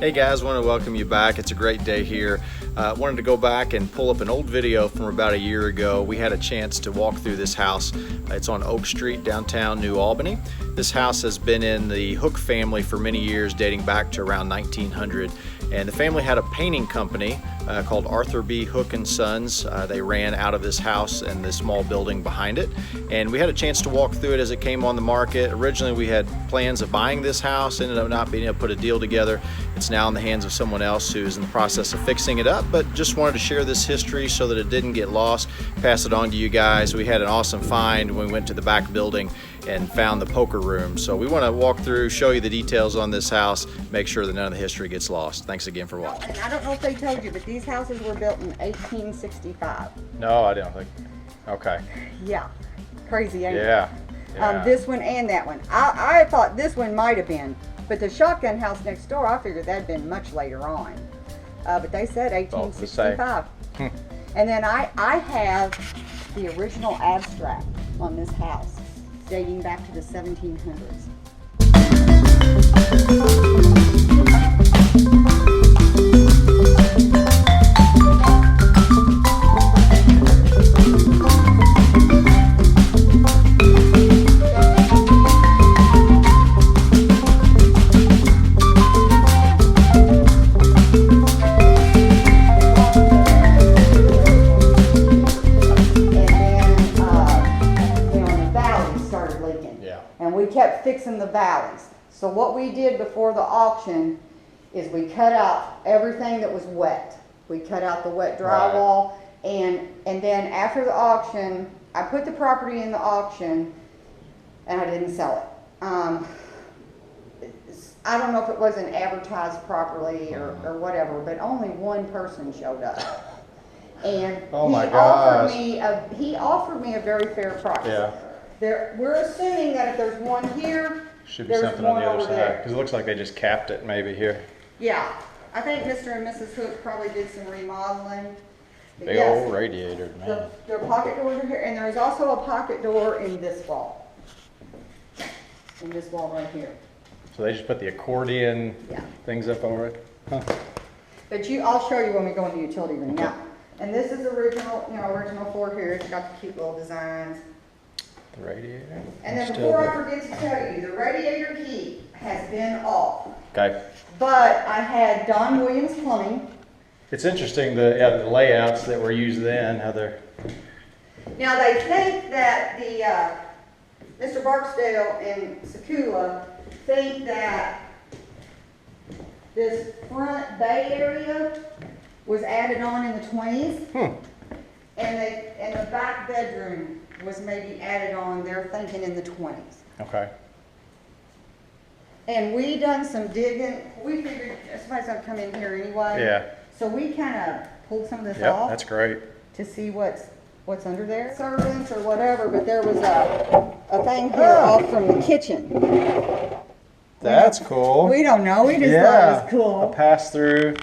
Hey guys, want to welcome you back. It's a great day here. Wanted to go back and pull up an old video from about a year ago. We had a chance to walk through this house. It's on Oak Street, downtown New Albany. This house has been in the Hook family for many years, dating back to around 1900. And the family had a painting company called Arthur B. Hook and Sons. They ran out of this house and this small building behind it. And we had a chance to walk through it as it came on the market. Originally we had plans of buying this house, ended up not being able to put a deal together. It's now in the hands of someone else who's in the process of fixing it up, but just wanted to share this history so that it didn't get lost, pass it on to you guys. We had an awesome find when we went to the back building and found the poker room. So we want to walk through, show you the details on this house, make sure that none of the history gets lost. Thanks again for watching. And I don't know if they told you, but these houses were built in 1865. No, I don't think. Okay. Yeah, crazy, ain't it? Yeah. This one and that one. I thought this one might have been, but the shotgun house next door, I figured that'd been much later on. But they said 1865. And then I have the original abstract on this house, dating back to the 1700s. And we kept fixing the valleys. So what we did before the auction is we cut out everything that was wet. We cut out the wet drywall, and then after the auction, I put the property in the auction, and I didn't sell it. I don't know if it wasn't advertised properly or whatever, but only one person showed up. And he offered me a very fair price. Yeah. We're assuming that if there's one here, Should be there's something on one the other over side, there. because it looks like they just capped it maybe here. Yeah, I think Mr. and Mrs. Hook probably did some remodeling. But Big yes, old radiator, man. the pocket doors are here, and there's also a pocket door in this wall. In this wall right here. So they just put the accordion things up over it? Huh. But I'll show you when we go into the utility room. Now, and this is original floor here. It's got the cute little designs. The radiator. And then before I forget to tell you, the radiator heat has been off. Okay. But I had Don Williams Plumbing. It's interesting the layouts that were used then, how they're. Now they think that the Mr. Barksdale and Sakula think that this front bay area was added on in the 20s, and the back bedroom was maybe added on, they're thinking, in the 20s. Okay. And we done some digging. We figured somebody's gonna come in here anyway. Yeah. So we kind of pulled some of this Yep, off that's great. to see what's under there. Servants or whatever, but there was a thing here off from the kitchen. That's cool. We don't know. We just thought it was cool. A pass through.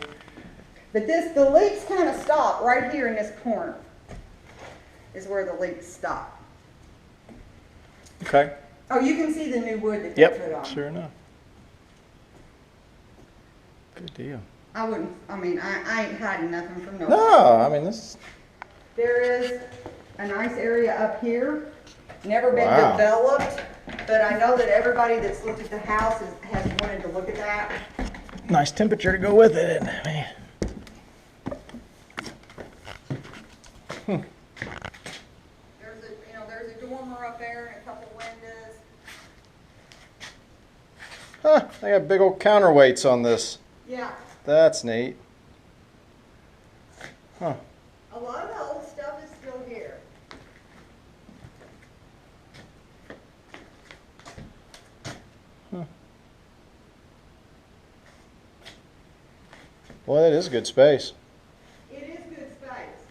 But the leaks kind of stop right here in this corner. Is where the leaks stop. Okay. Oh, you can see the new wood that they put on. Sure enough. Good deal. I ain't hiding nothing from nobody. No, I mean this. There is a nice area up here. Never been developed, but I know that everybody that's looked at the house has wanted to look at that. Nice temperature to go with it, isn't it, man? There's a dormer up there and a couple windows. Huh, they got big old counterweights on this. Yeah. That's neat. Huh. A lot of the old stuff is still here. Boy, that is good space. It is good space.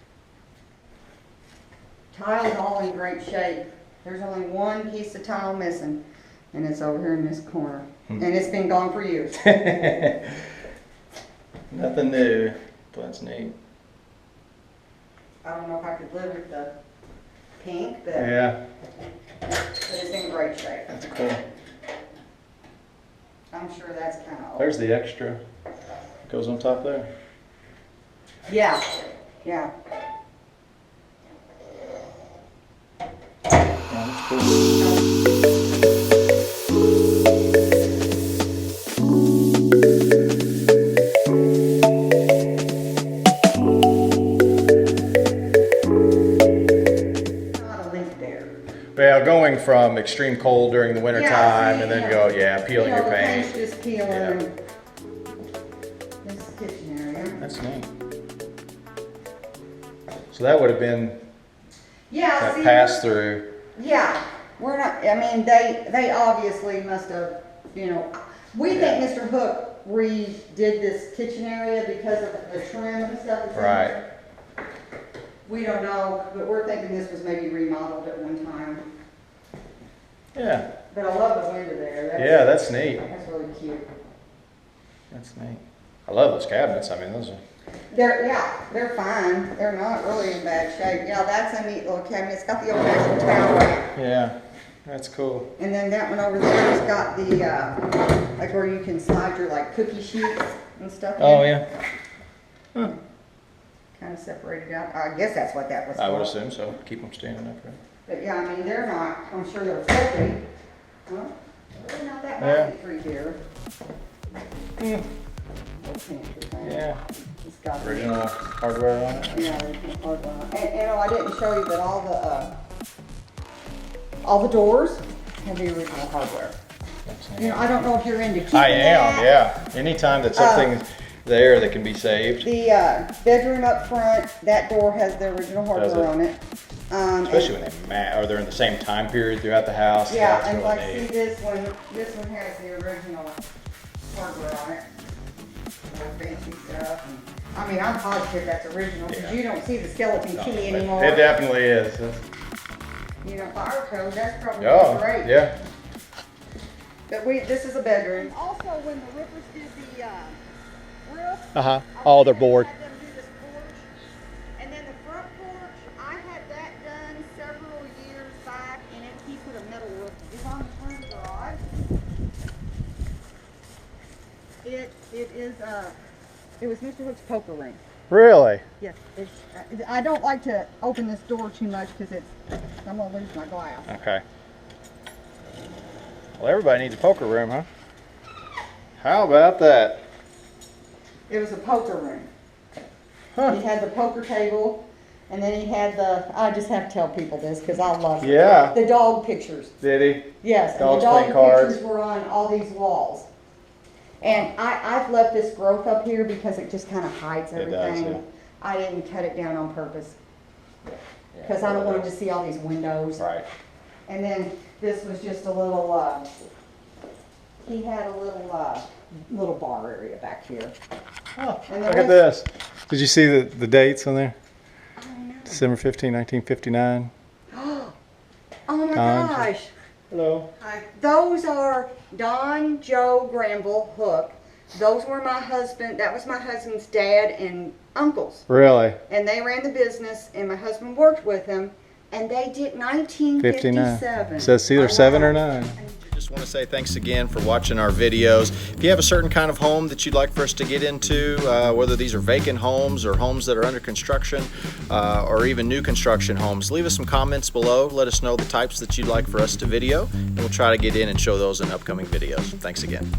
Tile's all in great shape. There's only one piece of tile missing, and it's over here in this corner. And it's been gone for years. Nothing new, but that's neat. I don't know if I could live with the pink, but Yeah. it's in great shape. That's cool. I'm sure that's kind of old. There's the extra. Goes on top there. Yeah, yeah. Yeah, that's cool. Not a leak there. Yeah, going from extreme cold during the winter time see, and then go, peeling your the paint. paint's just peeling. Yeah. This is the kitchen area. That's neat. So that would have been Yeah, that see, pass through. yeah, we're not, I mean, they obviously must have, we think Mr. Hook redid this kitchen area because of the trim and stuff that's in Right. there. We don't know, but we're thinking this was maybe remodeled at one time. Yeah. But I love the window there. Yeah, that's neat. That's really cute. That's neat. I love those cabinets. I mean, those are. They're fine. They're not really in bad shape. Yeah, that's a neat little cabinet. It's got the old natural towel lamp. Yeah, that's cool. And then that one over there has got the, like where you can slide your like cookie sheets and stuff in. Oh yeah. Huh. Kind of separated out. I guess that's what that was for. I would assume so. Keep them standing upright. But yeah, I mean, they're not, I'm sure they're filthy. Well, they're not that bad through here. Yeah. Yeah. It's got Original hardware on it. Yeah, original hardware. And I didn't show you, but all the doors have the original hardware. I don't know if you're into keeping I am, that. yeah. Anytime that something's there that can be saved. The bedroom up front, that door has the original hardware on it. Especially when they're in the same time period throughout the house. Yeah, That's and really like neat. see this one has the original hardware on it. More fancy stuff. And, I mean, I'm positive that's original because you don't see the skeleton key anymore. It definitely is. Fire code, that's probably great. Yeah. But this is a bedroom. Also, when the Rippers did the roof, Oh, they're bored. I had them do this porch. And then the front porch, I had that done several years back, and he put a metal roof. It's on the front garage. It was Mr. Hook's poker room. Really? Yes. I don't like to open this door too much because I'm gonna lose my glass. Okay. Well, everybody needs a poker room, huh? How about that? It was a poker room. Huh. He had the poker table, and then he had I just have to tell people this because I love it. Yeah. The dog pictures. Did he? Yes, and the Dogs dog playing cards. pictures were on all these walls. And I've left this growth up here because it just kind of hides It everything. does, yeah. I didn't cut it down on purpose because I don't want to see all these windows. Right. And then this was just a little, he had a little bar area back here. Oh, And look at this. Did you see the dates on there? I know. December 15, 1959. Oh my Don. gosh. Hello. Hi. Those are Don, Joe, Granville, Hook. Those were that was my husband's dad and uncles. Really? And they ran the business, and my husband worked with them, and they did 1957. It says either 7 or 9. Just want to say thanks again for watching our videos. If you have a certain kind of home that you'd like for us to get into, whether these are vacant homes or homes that are under construction or even new construction homes, leave us some comments below. Let us know the types that you'd like for us to video, and we'll try to get in and show those in upcoming videos. Thanks again.